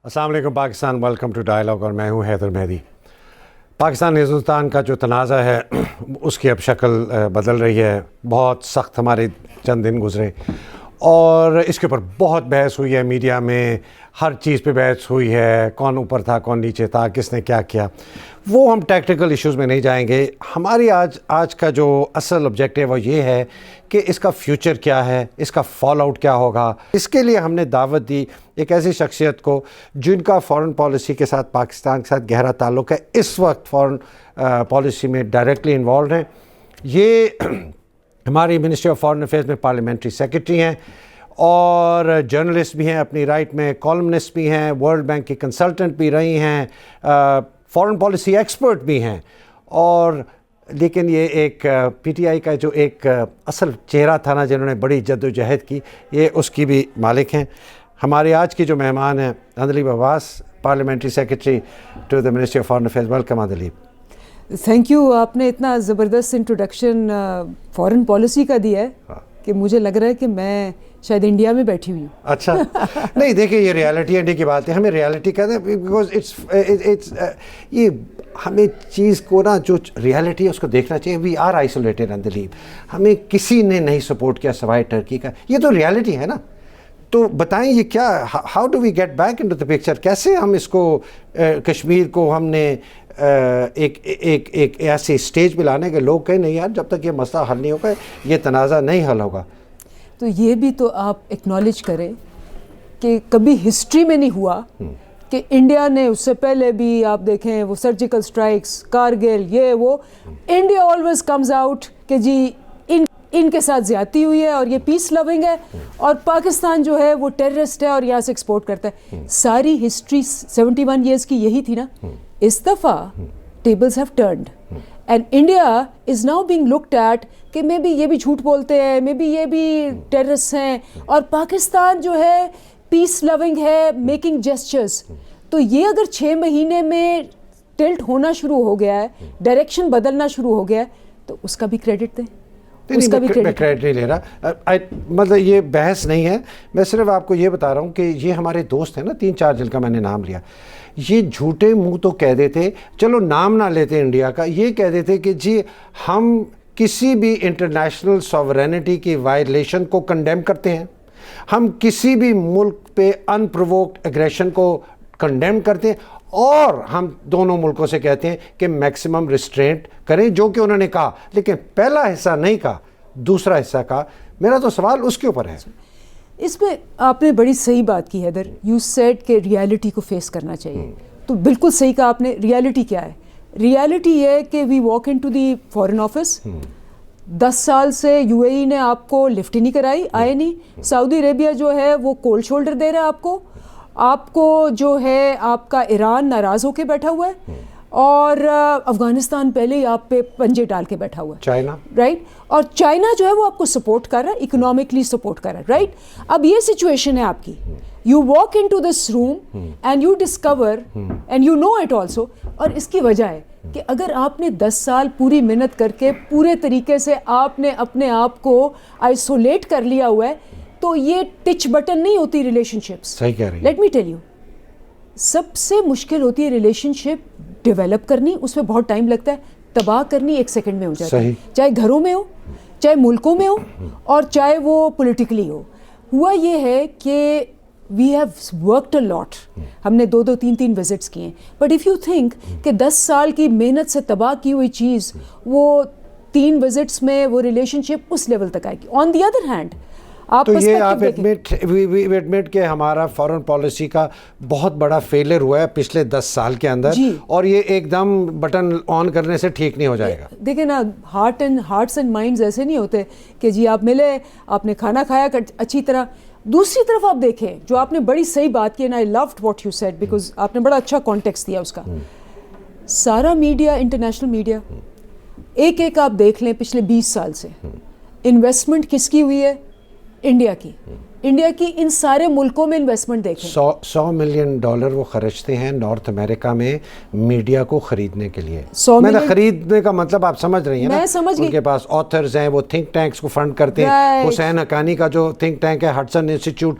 السلام علیکم Pakistan, welcome to dialogue, اور میں ہوں حیدر مہدی۔ پاکستان ہندوستان کا جو تنازع ہے اس کی اب شکل بدل رہی ہے۔ بہت سخت ہمارے چند دن گزرے اور اس کے اوپر بہت بحث ہوئی ہے، میڈیا میں ہر چیز پہ بحث ہوئی ہے، کون اوپر تھا کون نیچے تھا، کس نے کیا کیا۔ وہ ہم ٹیکنیکل ایشوز میں نہیں جائیں گے۔ ہماری آج کا جو اصل آبجیکٹیو وہ یہ ہے کہ اس کا فیوچر کیا ہے، اس کا فال آؤٹ کیا ہوگا۔ اس کے لیے ہم نے دعوت دی ایک ایسی شخصیت کو جن کا فارن پالیسی کے ساتھ پاکستان کے ساتھ گہرا تعلق ہے، اس وقت فارن پالیسی میں ڈائریکٹلی انوالوڈ ہیں۔ یہ ہماری منسٹری آف فارن افیئرز میں پارلیمنٹری سیکرٹری ہیں اور جرنلسٹ بھی ہیں، اپنی رائٹ میں کالمنسٹ بھی ہیں، ورلڈ بینک کی کنسلٹنٹ بھی رہی ہیں، فارن پالیسی ایکسپرٹ بھی ہیں، اور لیکن یہ ایک پی ٹی آئی کا جو ایک اصل چہرہ تھا نا، جنہوں نے بڑی جد و جہد کی، یہ اس کی بھی مالک ہیں۔ ہمارے آج کی جو مہمان ہیں Andleeb Abbas, parliamentary secretary to the ministry of foreign affairs. Welcome Andleeb. Thank you, آپ نے اتنا زبردست انٹروڈکشن فارن پالیسی کا دیا ہے کہ مجھے لگ رہا ہے کہ میں شاید انڈیا میں بیٹھی ہوئی ہوں۔ اچھا، نہیں دیکھیں، یہ ریالٹی انڈیا کی بات ہے، ہمیں ریالٹی کہتے ہیں بیکاز یہ ہمیں چیز کو نا، جو ریالٹی ہے اس کو دیکھنا چاہیے۔ وی آر آئسولیٹڈ عندلیب، ہمیں کسی نے نہیں سپورٹ کیا سوائے ٹرکی کا، یہ تو ریالٹی ہے نا۔ تو بتائیں یہ کیا، how do we get back into the picture, کیسے ہم اس کو کشمیر کو ہم نے ایک ایسے اسٹیج پہ لانے کے لوگ کہیں نہیں یار جب تک یہ مسئلہ حل نہیں ہوگا یہ تنازع نہیں حل ہوگا۔ تو یہ بھی تو آپ ایکنالج کریں کہ کبھی ہسٹری میں نہیں ہوا کہ انڈیا نے، اس سے پہلے بھی آپ دیکھیں وہ سرجیکل اسٹرائکس، کارگل، یہ وہ، انڈیا آلویز کمز آؤٹ کہ جی ان کے ساتھ زیادتی ہوئی ہے اور یہ پیس لونگ ہے، اور پاکستان جو ہے وہ ٹیررسٹ ہے اور یہاں سے ایکسپورٹ کرتا ہے۔ ساری ہسٹری 71 ایئرس کی یہی تھی نا۔ اس دفعہ tables have turned and India is now being looked at کہ مے بی یہ بھی جھوٹ بولتے ہیں، مے بی یہ بھی ٹیررسٹ ہیں، اور پاکستان جو ہے پیس لونگ ہے، میکنگ جیسچرز۔ تو یہ اگر 6 مہینے میں ٹلٹ ہونا شروع ہو گیا ہے، ڈائریکشن بدلنا شروع ہو گیا ہے، تو اس کا بھی کریڈٹ دیں۔ میں کریڈٹ نہیں لے رہا، مطلب یہ بحث نہیں ہے، میں صرف آپ کو یہ بتا رہا ہوں کہ یہ ہمارے دوست ہیں نا، 3-4 جن کا میں نے نام لیا، یہ جھوٹے منہ تو کہہ دیتے، چلو نام نہ لیتے انڈیا کا، یہ کہہ دیتے کہ جی ہم کسی بھی انٹرنیشنل سوورینٹی کی وائلیشن کو کنڈیم کرتے ہیں، ہم کسی بھی ملک پہ ان پرووکڈ اگریشن کو کنڈیم کرتے ہیں، اور ہم دونوں ملکوں سے کہتے ہیں کہ میکسیمم ریسٹرینٹ کریں، جو کہ انہوں نے کہا، لیکن پہلا حصہ نہیں کہا، دوسرا حصہ کہا۔ میرا تو سوال اس کے اوپر ہے۔ اس میں آپ نے بڑی صحیح بات کی حیدر، یو سیڈ کہ ریالٹی کو فیس کرنا چاہیے، تو بالکل صحیح کہا آپ نے۔ ریالٹی کیا ہے؟ ریالٹی یہ ہے کہ we walk into the foreign office, 10 سال سے یو اے ای نے آپ کو لفٹ ہی نہیں کرائی، آئے نہیں۔ سعودی عربیہ جو ہے وہ کولڈ شولڈر دے رہا ہے آپ کو جو ہے آپ کا ایران ناراض ہو کے بیٹھا ہوا ہے، اور افغانستان پہلے ہی آپ پہ پنجے ڈال کے بیٹھا ہوا ہے، چائنا، رائٹ، اور چائنا جو ہے وہ آپ کو سپورٹ کر رہا ہے، اکنامکلی سپورٹ کر رہا ہے، رائٹ۔ اب یہ سچویشن ہے آپ کی، you walk into this room and you discover and you know it also, اور اس کی وجہ ہے کہ اگر آپ نے 10 سال پوری محنت کر کے پورے طریقے سے آپ نے اپنے آپ کو آئسولیٹ کر لیا ہوا ہے، تو یہ ٹچ بٹن نہیں ہوتی ریلیشن شپس۔ صحیح کہہ رہی ہیں۔ لیٹ می ٹیل یو، سب سے مشکل ہوتی ہے ریلیشن شپ ڈیولپ کرنی، اس میں بہت ٹائم لگتا ہے، تباہ کرنی 1 سیکنڈ میں ہو جاتی ہے، چاہے گھروں میں ہو، چاہے ملکوں میں ہو، اور چاہے وہ پولیٹیکلی ہو۔ ہوا یہ ہے کہ وی ہیو ورکڈ اے لاٹ، ہم نے 2-2 3-3 وزٹس کیے ہیں، بٹ اف یو تھنک کہ 10 سال کی محنت سے تباہ کی ہوئی چیز وہ 3 وزٹس میں وہ ریلیشن شپ اس لیول تک آئے گی۔ آن دی ادر ہینڈ تو یہ آپ ایڈمٹ کہ ہمارا فارن پالیسی کا بہت بڑا فیلئر ہوا ہے پچھلے 10 سال کے اندر، اور یہ ایک دم بٹن آن کرنے سے ٹھیک نہیں ہو جائے گا۔ دیکھیں نا، ہارٹس اینڈ مائنڈز ایسے نہیں ہوتے کہ جی آپ ملے، آپ نے کھانا کھایا اچھی طرح۔ دوسری طرف آپ دیکھیں، جو آپ نے بڑی صحیح بات کی، and I laud what you said because آپ نے بڑا اچھا کانٹیکسٹ دیا اس کا۔ سارا میڈیا، انٹرنیشنل میڈیا، ایک آپ دیکھ لیں پچھلے 20 سال سے انویسٹمنٹ کس کی ہوئی ہے؟ انڈیا کی ان سارے ملکوں میں انویسٹمنٹ دیکھیں، $100 ملین وہ خرچتے ہیں نارتھ امریکا میں میڈیا کو خریدنے کے لیے۔ میں نے خریدنے کا مطلب آپ سمجھ رہی ہیں نا، ان کے پاس آتھرز ہیں، وہ تھنک ٹینکس کو فنڈ کرتے ہیں۔ حسین حقانی کا جو تھنک ٹینک ہے، ہڈسن انسٹیٹیوٹ،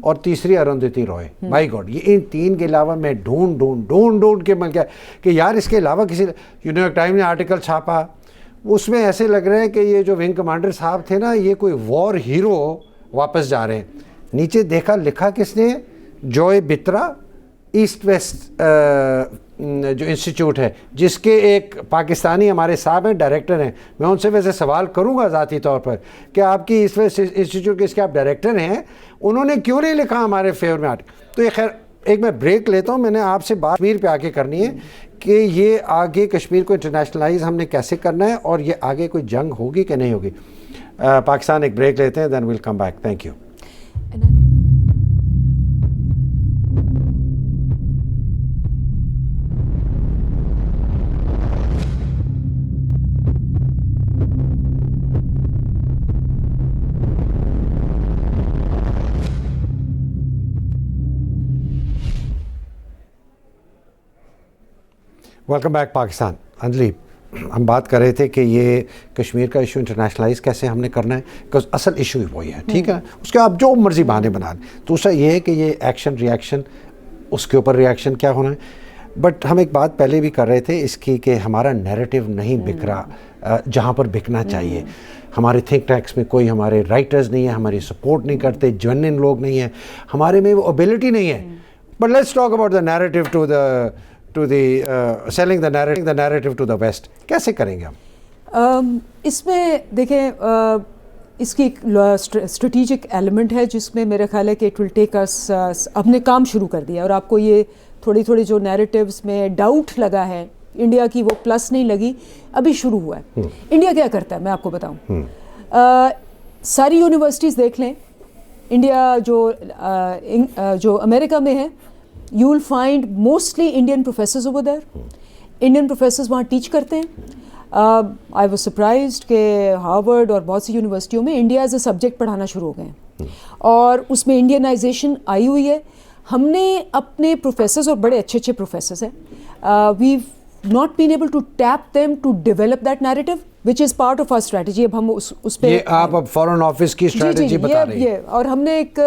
اور تیسری اروندھتی رائے. بائی گاڈ یہ ان تین کے علاوہ میں ڈھونڈ کے مل گیا کہ یار اس کے علاوہ کسی. نیو یارک ٹائم نے آرٹیکل چھاپا, اس میں ایسے لگ رہا ہے کہ یہ جو ونگ کمانڈر صاحب تھے نا یہ کوئی وار ہیرو واپس جا رہے ہیں. نیچے دیکھا لکھا کس نے, جوئے بترا ایسٹ ویسٹ جو انسٹیٹیوٹ ہے جس کے ایک پاکستانی ہمارے صاحب ہیں, ڈائریکٹر ہیں. میں ان سے ویسے سوال کروں گا ذاتی طور پر کہ آپ کی ایسٹ ویسٹ انسٹیٹیوٹ کے اس کے آپ ڈائریکٹر ہیں, انہوں نے کیوں نہیں لکھا ہمارے فیور میں تو یہ خیر ایک میں بریک لیتا ہوں. میں نے آپ سے بات کشمیر پہ آ کے کرنی ہے کہ یہ آگے کشمیر کو انٹرنیشنلائز ہم نے کیسے کرنا ہے اور یہ آگے کوئی جنگ ہوگی کہ نہیں ہوگی. پاکستان ایک بریک لیتے ہیں, then we'll come back. Thank you. Welcome back Pakistan. Anjali, ہم بات کر رہے تھے کہ یہ کشمیر کا ایشو انٹرنیشنلائز کیسے ہم نے کرنا ہے, بیکاز اصل ایشو ہی وہی ہے, ٹھیک ہے. اس کے آپ جو مرضی بہانے بنا لیں. دوسرا یہ ہے کہ یہ ایکشن ری ایکشن, اس کے اوپر ری ایکشن کیا ہونا ہے. بٹ ہم ایک بات پہلے بھی کر رہے تھے اس کی کہ ہمارا نیریٹو نہیں بک رہا جہاں پر بکنا چاہیے. ہمارے تھنک ٹینکس میں کوئی ہمارے رائٹرز نہیں ہیں, ہماری سپورٹ نہیں کرتے, جنن لوگ نہیں ہیں, ہمارے میں وہ ابیلٹی نہیں ہے. But let's talk about the narrative to the selling the narrative to the West. کیسے کریں گے ہم اس میں؟ دیکھیں اس کی ایک اسٹریٹجک ایلیمنٹ ہے جس میں میرا خیال ہے کہ اٹ ول ٹیک اس. ہم نے کام شروع کر دیا اور آپ کو یہ تھوڑی جو نیریٹیوز میں ڈاؤٹ لگا ہے, انڈیا کی وہ پلس نہیں لگی, ابھی شروع ہوا ہے. انڈیا کیا کرتا ہے میں آپ کو بتاؤں. ساری یونیورسٹیز دیکھ لیں انڈیا جو امریکہ میں ہے, you will find mostly Indian professors over there. Indian professors وہاں ٹیچ کرتے ہیں. I was surprised کہ ہارورڈ اور بہت سی یونیورسٹیوں میں انڈیا ایز اے سبجیکٹ پڑھانا شروع ہو گئے ہیں اور اس میں انڈینائزیشن آئی ہوئی ہے. ہم نے اپنے پروفیسرز, اور بڑے اچھے پروفیسرز ہیں, we've not been able to tap them to develop that narrative which is part of our strategy. اب ہم اس پہ, یہ آپ اب فارن آفس کی اسٹریٹجی بتا رہے ہیں. اور ہم نے ایک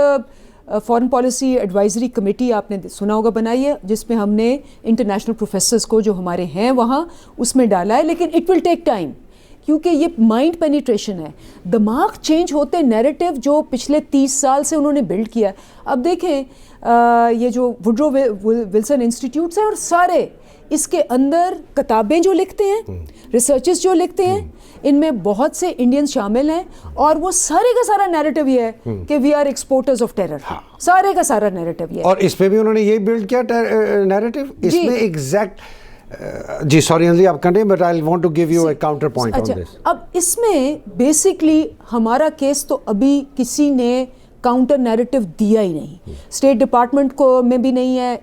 فارن پالیسی ایڈوائزری کمیٹی آپ نے سنا ہوگا بنائی ہے جس میں ہم نے انٹرنیشنل پروفیسرز کو جو ہمارے ہیں وہاں اس میں ڈالا ہے. لیکن اٹ ول ٹیک ٹائم کیونکہ یہ مائنڈ پینیٹریشن ہے, دماغ چینج ہوتے, نیریٹو جو پچھلے 30 سال سے انہوں نے بلڈ کیا ہے. اب دیکھیں یہ جو وڈرو ولسن انسٹیٹیوٹس ہیں اور سارے اس کے اندر کتابیں جو لکھتے ہیں, ریسرچز جو لکھتے ہیں, ان میں بہت سے انڈینز شامل ہیں اور وہ سارے کا سارا نیریٹو یہ ہے کہ we are exporters of terror. سارے کا سارا نیریٹو یہ ہے. اور اس پہ بھی انہوں نے یہ بلڈ کیا نیریٹو. اس میں ایگزیکٹ جی سوری انجلی آپ continue, but I want to give you a counter point on this. اب اس میں بیسکلی ہمارا کیس تو ابھی کسی نے کاؤنٹر نیریٹو دیا ہی نہیں. اسٹیٹ ڈپارٹمنٹ کو میں بھی نہیں ہے,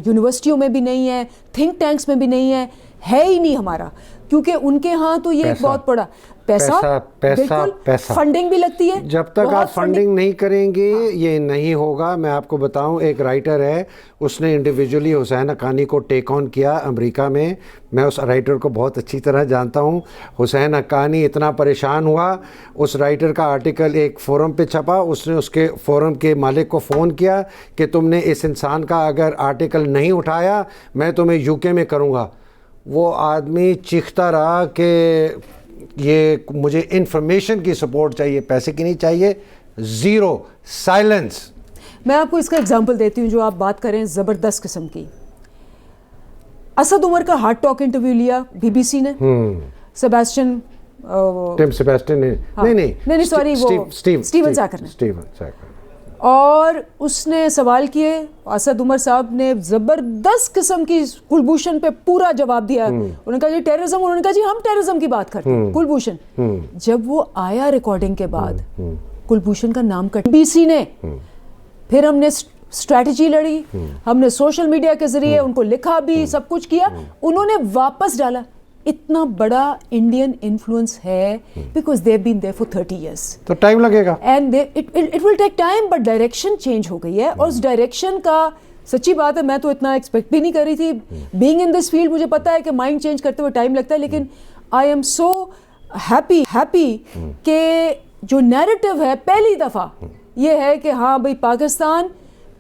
یونیورسٹیوں میں بھی نہیں ہے, تھنک ٹینکس میں بھی نہیں ہے ہی نہیں ہمارا, کیونکہ ان کے ہاں تو یہ ایک بہت بڑا پیسہ فنڈنگ بھی لگتی ہے. جب تک آپ فنڈنگ نہیں کریں گے یہ نہیں ہوگا. میں آپ کو بتاؤں, ایک رائٹر ہے, اس نے انڈیویجولی حسین حقانی کو ٹیک آن کیا امریکہ میں. میں اس رائٹر کو بہت اچھی طرح جانتا ہوں. حسین حقانی اتنا پریشان ہوا, اس رائٹر کا آرٹیکل ایک فورم پہ چھپا, اس نے اس کے فورم کے مالک کو فون کیا کہ تم نے اس انسان کا اگر آرٹیکل نہیں اٹھایا میں تمہیں یو کے میں کروں گا. وہ آدمی چیختا رہا کہ یہ مجھے انفارمیشن کی سپورٹ چاہیے, پیسے کی نہیں چاہیے. Zero silence. میں آپ کو اس کا ایگزامپل دیتی ہوں جو آپ بات کریں زبردست قسم کی. اسد عمر کا ہارٹ ٹاک انٹرویو لیا بی بی سی نے, سیباسٹین نہیں سوری وہ اسٹیون ساکر نے, اور اس نے سوال کیے. اسد عمر صاحب نے زبردست قسم کی کلبھوشن پہ پورا جواب دیا. انہوں نے کہا جی ٹیررزم, انہوں نے کہا جی ہم ٹیررزم کی بات کرتے ہیں. کلبھوشن جب وہ آیا ریکارڈنگ کے بعد کلبھوشن کا نام کٹ بی سی نے, پھر ہم نے اسٹریٹجی لڑی, ہم نے سوشل میڈیا کے ذریعے ان کو لکھا بھی, سب کچھ کیا, انہوں نے واپس ڈالا. اتنا بڑا انڈین انفلوئنس ہے because they have been there for 30 years. تو ٹائم لگے گا and it will take time, but direction change ہو گئی ہے. اور اس ڈائریکشن کا سچی بات ہے میں تو اتنا ایکسپیکٹ بھی نہیں کر رہی تھی. بینگ ان دس فیلڈ مجھے پتا ہے کہ مائنڈ چینج کرتے ہوئے ٹائم لگتا ہے, لیکن آئی ایم سو ہیپی کہ جو نیریٹو ہے پہلی دفعہ یہ ہے کہ ہاں بھائی پاکستان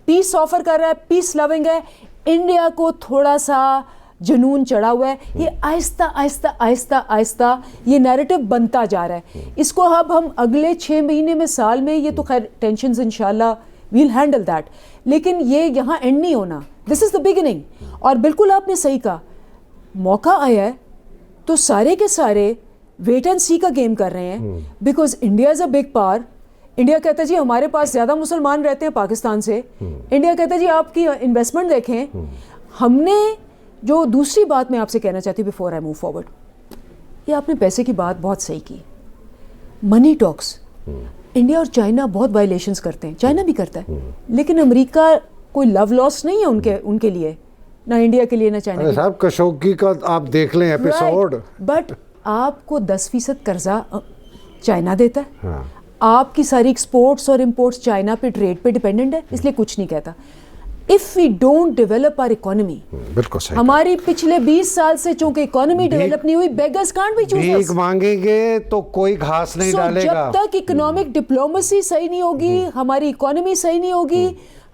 پیس آفر کر رہا ہے, پیس لونگ ہے, انڈیا کو تھوڑا سا جنون چڑھا ہوا ہے. یہ آہستہ آہستہ آہستہ آہستہ یہ نیریٹو بنتا جا رہا ہے. اس کو اب ہم اگلے 6 مہینے میں, سال میں, یہ تو خیر ٹینشنز انشاءاللہ ویل ہینڈل دیٹ, لیکن یہ یہاں اینڈ نہیں ہونا. دس از دا بگننگ. اور بالکل آپ نے صحیح کہا, موقع آیا ہے تو سارے کے سارے ویٹ اینڈ سی کا گیم کر رہے ہیں, because India is a big power. India کہتا ہے جی ہمارے پاس زیادہ مسلمان رہتے ہیں پاکستان سے. انڈیا کہتا ہے جی آپ کی انویسٹمنٹ دیکھیں. ہم نے جو دوسری بات میں آپ سے کہنا چاہتی ہوں بیفور آئی موو فارورڈ, یہ آپ نے پیسے کی بات بہت صحیح کی. منی ٹاکس, انڈیا اور چائنا بہت وائلیشنز کرتے ہیں, چائنا بھی کرتا ہے, لیکن امریکہ کوئی لو لاس نہیں ہے ان کے لیے, نہ انڈیا کے لیے نہ چائنا کے لیے. صاحب کشوگی کا آپ دیکھ لیں ایپیسوڈ. بٹ آپ کو 10% قرضہ چائنا دیتا ہے, آپ کی ساری ایکسپورٹس اور امپورٹس چائنا پہ ٹریڈ پہ ڈیپینڈنٹ ہے, اس لیے کچھ نہیں کہتا. If we don't develop our economy, بالکل صحیح, ہماری پچھلے 20 سال سے چونکہ اکانومی ڈیولپ نہیں ہوئی, beggars can't be choosers. بھیک مانگیں گے تو کوئی گھاس نہیں ڈالے گا. جب تک اکنامک ڈپلومیسی صحیح نہیں ہوگی, ہماری اکانومی صحیح نہیں ہوگی,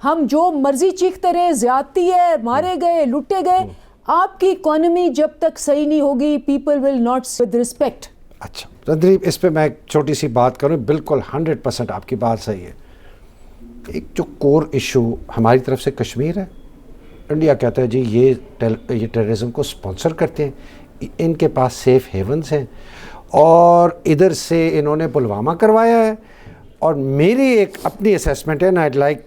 ہم جو مرضی چیختے رہے, زیادتی ہے, مارے گئے, لٹے گئے, آپ کی اکانومی جب تک صحیح نہیں ہوگی, people will not with respect. اچھا تدریب, اس پہ میں ایک چھوٹی سی بات کروں. بالکل 100% آپ کی بات صحیح ہے. ایک جو کور ایشو ہماری طرف سے کشمیر ہے, انڈیا کہتا ہے جی یہ ٹیررزم کو سپانسر کرتے ہیں, ان کے پاس سیف ہیونز ہیں, اور ادھر سے انہوں نے پلوامہ کروایا ہے. اور میری ایک اپنی اسیسمنٹ ہے, آئیڈ لائک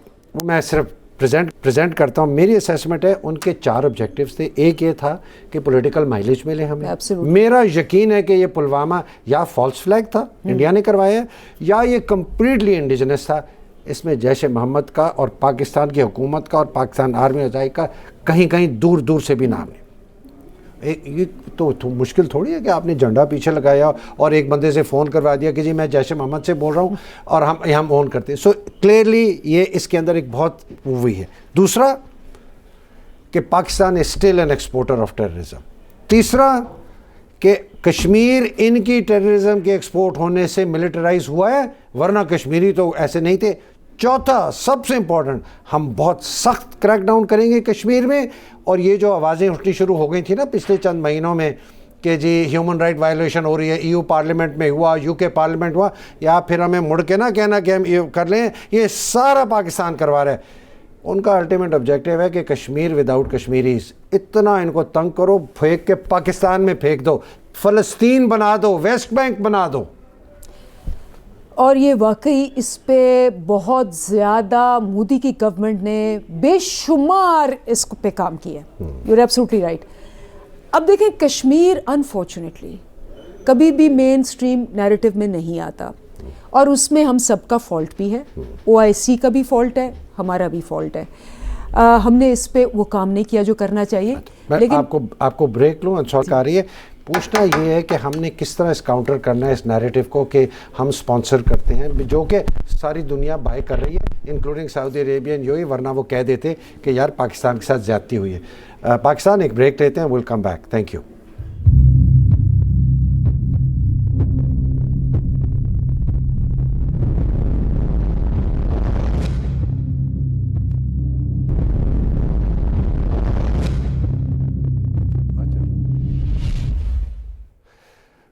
میں صرف پریزنٹ کرتا ہوں, میری اسیسمنٹ ہے ان کے 4 آبجیکٹیوز تھے. ایک یہ تھا کہ پولیٹیکل مائلیج ملے ہمیں. میرا یقین ہے کہ یہ پلوامہ یا فالس فلیگ تھا, انڈیا نے کروایا, یا یہ کمپلیٹلی انڈیجنس تھا. اس میں جیش محمد کا اور پاکستان کی حکومت کا اور پاکستان آرمی افزائی کا کہیں کہیں دور دور سے بھی نام ہے. یہ تو مشکل تھوڑی ہے کہ آپ نے جھنڈا پیچھے لگایا اور ایک بندے سے فون کروا دیا کہ جی میں جیش محمد سے بول رہا ہوں اور ہم اون کرتے ہیں. سو کلیئرلی یہ اس کے اندر ایک بہت ہوئی ہے. دوسرا کہ Pakistan is still an exporter of terrorism. تیسرا کہ کشمیر ان کی ٹیررزم کے ایکسپورٹ ہونے سے ملٹرائز ہوا ہے, ورنہ کشمیری تو ایسے نہیں تھے. چوتھا سب سے امپورٹنٹ, ہم بہت سخت کریک ڈاؤن کریں گے کشمیر میں. اور یہ جو آوازیں اٹھنی شروع ہو گئی تھیں نا پچھلے چند مہینوں میں کہ جی ہیومن رائٹ وائلیشن ہو رہی ہے, EU پارلیمنٹ میں ہوا, UK پارلیمنٹ ہوا, یا پھر ہمیں مڑ کے نہ کہنا کہ ہم یہ کر لیں, یہ سارا پاکستان کروا رہا ہے. ان کا الٹیمیٹ آبجیکٹیو ہے کہ کشمیر وداؤٹ کشمیریز. اتنا ان کو تنگ کرو, پھینک کے پاکستان میں پھینک دو, فلسطین بنا دو, ویسٹ بینک بنا دو. اور یہ واقعی اس پہ بہت زیادہ مودی کی گورنمنٹ نے بے شمار اس پہ کام کیا ہے. You are absolutely right. اب دیکھیں کشمیر انفارچونیٹلی کبھی بھی مین اسٹریم نیریٹو میں نہیں آتا, اور اس میں ہم سب کا فالٹ بھی ہے. OIC کا بھی فالٹ ہے, ہمارا بھی فالٹ ہے. ہم نے اس پہ وہ کام نہیں کیا جو کرنا چاہیے. لیکن آپ کو بریک لوں, آ رہی ہے. پوچھنا یہ ہے کہ ہم نے کس طرح اس کاؤنٹر کرنا ہے اس نیریٹو کو کہ ہم سپانسر کرتے ہیں, جو کہ ساری دنیا بائی کر رہی ہے انکلوڈنگ سعودی عربین یو, ورنہ وہ کہہ دیتے کہ یار پاکستان کے ساتھ زیادتی ہوئی ہے. پاکستان ایک بریک لیتے ہیں, we'll come back. Thank you.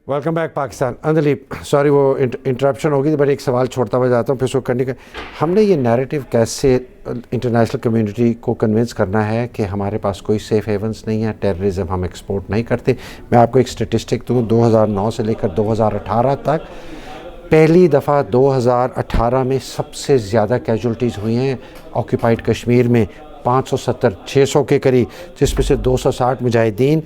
Welcome back Pakistan. Andleeb sorry وہ انٹرپشن ہوگی, بٹ ایک سوال چھوڑتا ہوا جاتا ہوں پھر اس کو کرنے کا. ہم نے یہ نیریٹو کیسے انٹرنیشنل کمیونٹی کو کنونس کرنا ہے کہ ہمارے پاس کوئی سیف ہیونس نہیں ہے, ٹیررزم ہم ایکسپورٹ نہیں کرتے. میں آپ کو ایک اسٹیٹسٹک دوں, 2009 سے لے کر 2018 تک پہلی دفعہ 2018 میں سب سے زیادہ کیجولٹیز ہوئی ہیں آکوپائڈ کشمیر میں, 570-600 کے قریب, جس میں سے 260 مجاہدین,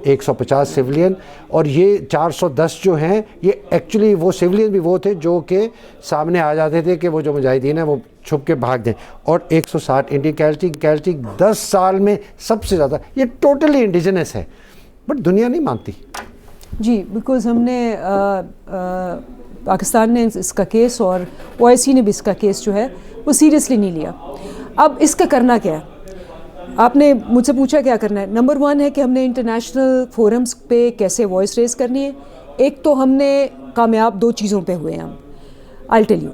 150 سولین, اور یہ 410 جو ہیں یہ ایکچولی وہ سولین بھی وہ تھے جو کہ سامنے آ جاتے تھے کہ وہ جو مجاہدین ہیں وہ چھپ کے بھاگ دیں, اور 160 انڈین کیلٹی 10 سال میں سب سے زیادہ. یہ ٹوٹلی انڈیجنس ہے, بٹ دنیا نہیں مانتی. جی بیکاز ہم نے پاکستان نے اس کا کیس اور OIC نے بھی اس کا کیس جو ہے وہ سیریسلی نہیں لیا. اب اس کا کرنا کیا ہے؟ آپ نے مجھ سے پوچھا کیا کرنا ہے. نمبر 1 ہے کہ ہم نے انٹرنیشنل فورمز پہ کیسے وائس ریز کرنی ہے. ایک تو ہم نے کامیاب 2 چیزوں پہ ہوئے ہیں. ہم I'll tell you.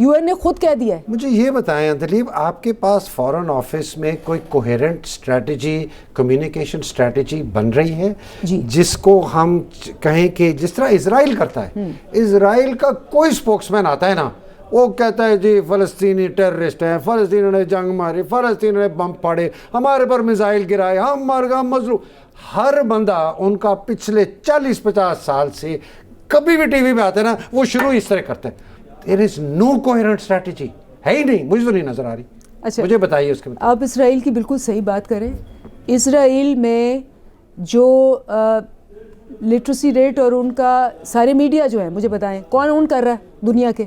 UN نے خود کہہ دیا ہے. مجھے یہ بتائیں اندلیب, آپ کے پاس فورن آفس میں کوئی کوہیرنٹ اسٹریٹجی, کمیونیکیشن اسٹریٹجی بن رہی ہے جس کو ہم کہیں کہ جس طرح اسرائیل کرتا ہے, اسرائیل کا کوئی اسپوکس مین آتا ہے نا, وہ کہتا ہے جی فلسطینی ٹیررسٹ ہیں, فلسطینیوں نے جنگ ماری, فلسطینیوں نے بم پھاڑے, ہمارے پر میزائل گرائے, ہم مر گئے, مظلوم. ہر بندہ ان کا پچھلے 40-50 سال سے کبھی بھی ٹی وی میں آتا ہے نا, وہ شروع اس طرح کرتے ہیں. There is no coherent strategy. ہے ہی نہیں, مجھے تو نہیں نظر آ رہی. اچھا مجھے بتائیے اس کے مطلب. آپ اسرائیل کی بالکل صحیح بات کریں. اسرائیل میں جو لٹریسی ریٹ اور ان کا سارے میڈیا جو ہے, مجھے بتائیں کون اون کر رہا ہے دنیا کے؟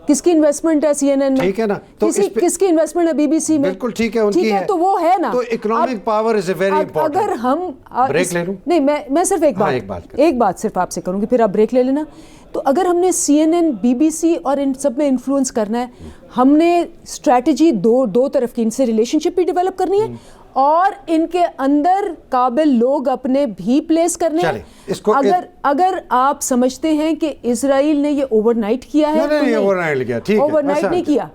کس کی انویسٹمنٹ ہے CNN میں؟ ٹھیک ہے نا, تو کس کی انویسٹمنٹ ہے BBC میں؟ بالکل ٹھیک ہے, ان کی ہے تو وہ ہے نا. تو economic power is very important. اگر ہم بریک لے لوں؟ نہیں, میں صرف ایک بات صرف آپ سے کروں گی, پھر آپ بریک لے لینا. تو اگر ہم نے CNN BBC اور ان سب میں انفلوئنس کرنا ہے, ہم نے اسٹریٹجی دو طرف کی, ان سے ریلیشن شپ بھی ڈیولپ کرنی ہے اور ان کے اندر قابل لوگ اپنے بھی پلیس کرنے ہیں. اگر آپ سمجھتے ہیں کہ اسرائیل نے یہ اوور نائٹ کیا ہے, اوور نائٹ نہیں کیا,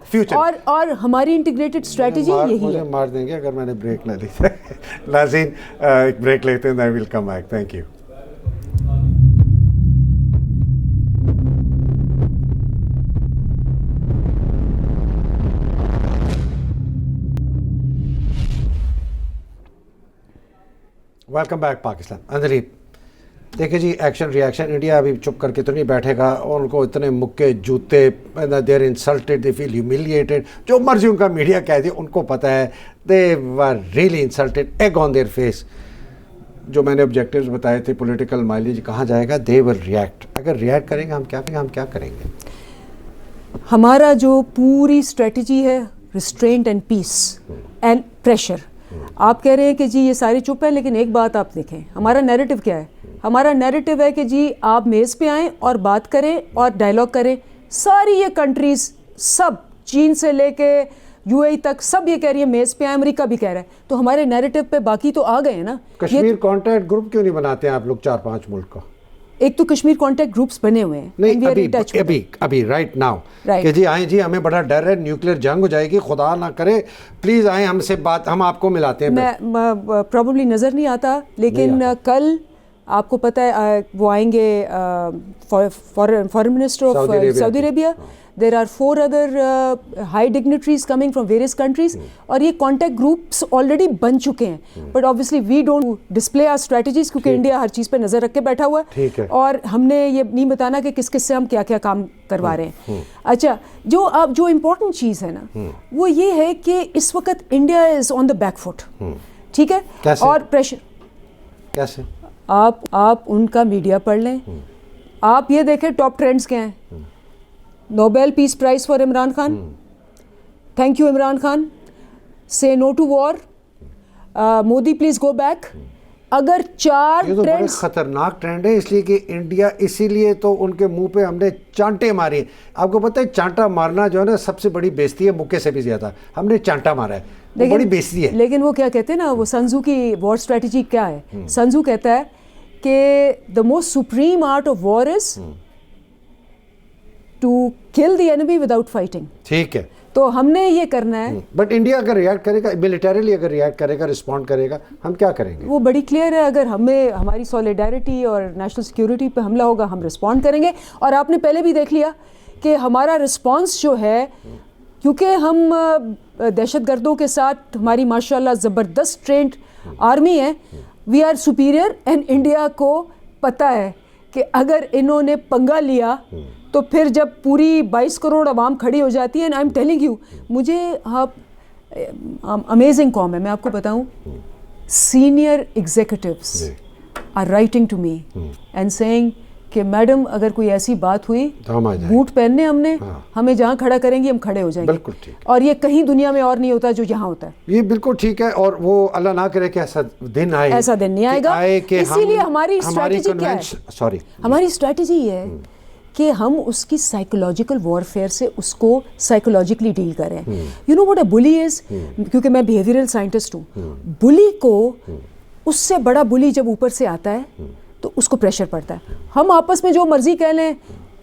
اور ہماری انٹیگریٹڈ اسٹریٹجی یہی ہے. مار دیں گے اگر میں نے بریک نہ لی. ناظرین ایک بریک لیتے ہیں, then we'll come back. Thank you. Welcome back Pakistan. Andleeb دیکھیں جی, ایکشن ری ایکشن. انڈیا ابھی چپ کر کے تو نہیں بیٹھے گا, ان کو اتنے مکے جوتے, دے آر انسلٹیڈ, دے فیل ہیومیلیٹیڈ, جو مرضی ان کا میڈیا کہہ دے, ان کو پتہ ہے they are really insulted, egg on their face. جو میں نے آبجیکٹیوز بتائے تھے, پولیٹیکل مائلیج کہاں جائے گا, دے ول ریئیکٹ. اگر ریئیکٹ کریں گے ہم کیا کریں گے؟ ہمارا جو پوری اسٹریٹجی ہے, restraint and peace and pressure. آپ کہہ رہے ہیں کہ جی یہ سارے چپ ہیں, لیکن ایک بات آپ دیکھیں, ہمارا نیریٹو کیا ہے؟ ہمارا نیریٹو ہے کہ جی آپ میز پہ آئیں اور بات کریں اور ڈائلاگ کریں. ساری یہ کنٹریز, سب چین سے لے کے UAE تک, سب یہ کہہ رہی ہے میز پہ آئیں, امریکہ بھی کہہ رہا ہے. تو ہمارے نیریٹو پہ باقی تو آ گئے ہیں نا. کشمیر کانٹیکٹ گروپ کیوں نہیں بناتے ہیں آپ لوگ 4-5 ملک کا؟ ایک تو کشمیر کانٹیکٹ گروپس بنے ہوئے ہیں. نہیں, ابھی رائٹ ناؤ کہ جی آئیں جی, ہمیں بڑا ڈر ہے نیوکلیئر جنگ ہو جائے گی, خدا نہ کرے, پلیز آئیں ہم سے بات, ہم آپ کو ملاتے ہیں. میں پرابیبلی نظر نہیں آتا, لیکن کل آپ کو پتہ ہے وہ آئیں گے foreign minister of Saudi Arabia. There are 4 other high dignitaries coming from various countries, اور یہ کانٹیکٹ گروپس آلریڈی بن چکے ہیں. But obviously we don't display our strategies کیونکہ انڈیا ہر چیز پہ نظر رکھ کے بیٹھا ہوا ہے, اور ہم نے یہ نہیں بتانا کہ کس سے ہم کیا کیا کام کروا رہے ہیں. اچھا, جو امپورٹنٹ چیز ہے نا, وہ یہ ہے کہ اس وقت India is on the back foot. ٹھیک ہے, اور پریشر کیسے, آپ ان کا میڈیا پڑھ لیں, آپ یہ دیکھیں ٹاپ ٹرینڈز کیا ہیں. Nobel peace prize for Imran Khan, thank you Imran Khan. Say no to war, Modi please go back. اگر 4 بڑے خطرناک ٹرینڈ ہے, اس لیے کہ انڈیا, اسی لیے تو ان کے منہ پہ ہم نے چانٹے ماری. آپ کو پتہ ہے چانٹا مارنا جو ہے نا سب سے بڑی بیزتی ہے, مکے سے بھی زیادہ. ہم نے چانٹا مارا ہے, وہ بڑی بیزتی ہے. لیکن وہ کیا کہتے ہیں نا, وہ سنزو کی وار اسٹریٹجی کیا ہے؟ سنزو کہتا ہے کہ the most supreme art of war is to kill the انیمی without fighting. ٹھیک ہے, تو ہم نے یہ کرنا ہے. بٹ انڈیا اگر ریئیکٹ کرے گا, ملیٹریلی اگر ریئیکٹ کرے گا, رسپونڈ کرے گا, ہم کیا کریں گے؟ وہ بڑی کلیئر ہے. اگر ہماری سولیڈیرٹی اور نیشنل سیکیورٹی پہ حملہ ہوگا, ہم رسپونڈ کریں گے. اور آپ نے پہلے بھی دیکھ لیا کہ ہمارا رسپانس جو ہے, کیونکہ ہم دہشت گردوں کے ساتھ ہماری ماشاءاللہ زبردست ٹرینڈ آرمی ہے, we are superior. And India کو پتہ ہے کہ اگر انہوں نے پنگا لیا تو پھر جب پوری 22 کروڑ عوام کھڑی ہو جاتی ہے. And I am telling you, مجھے آپ امیزنگ قوم ہے, میں آپ کو بتاؤں, senior executives are writing to me and saying کہ میڈم اگر کوئی ایسی بات ہوئی, بوٹ پہننے ہم نے, ہمیں جہاں کھڑا کریں گے ہم کھڑے ہو جائیں گے. بالکل ٹھیک. اور یہ کہیں دنیا میں اور نہیں ہوتا جو یہاں ہوتا ہے. یہ بالکل ٹھیک ہے, اور وہ اللہ نہ کرے کہ ایسا دن آئے, ایسا دن نہیں آئے گا. اسی لیے ہماری اسٹریٹجی کیا ہے, ہماری اسٹریٹجی یہ ہے کہ ہم اس کی سائیکولوجیکل وارفیئر سے اس کو سائیکولوجیکلی ڈیل کریں. یو نو واٹ اے بلی از, کیونکہ میں بیہیویئرل سائنٹسٹ ہوں, بلی کو اس سے بڑا بلی جب اوپر سے آتا ہے تو اس کو پریشر پڑتا ہے. ہم آپس میں جو مرضی کہہ لیں,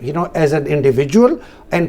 you know, as an individual, and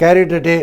carried the day,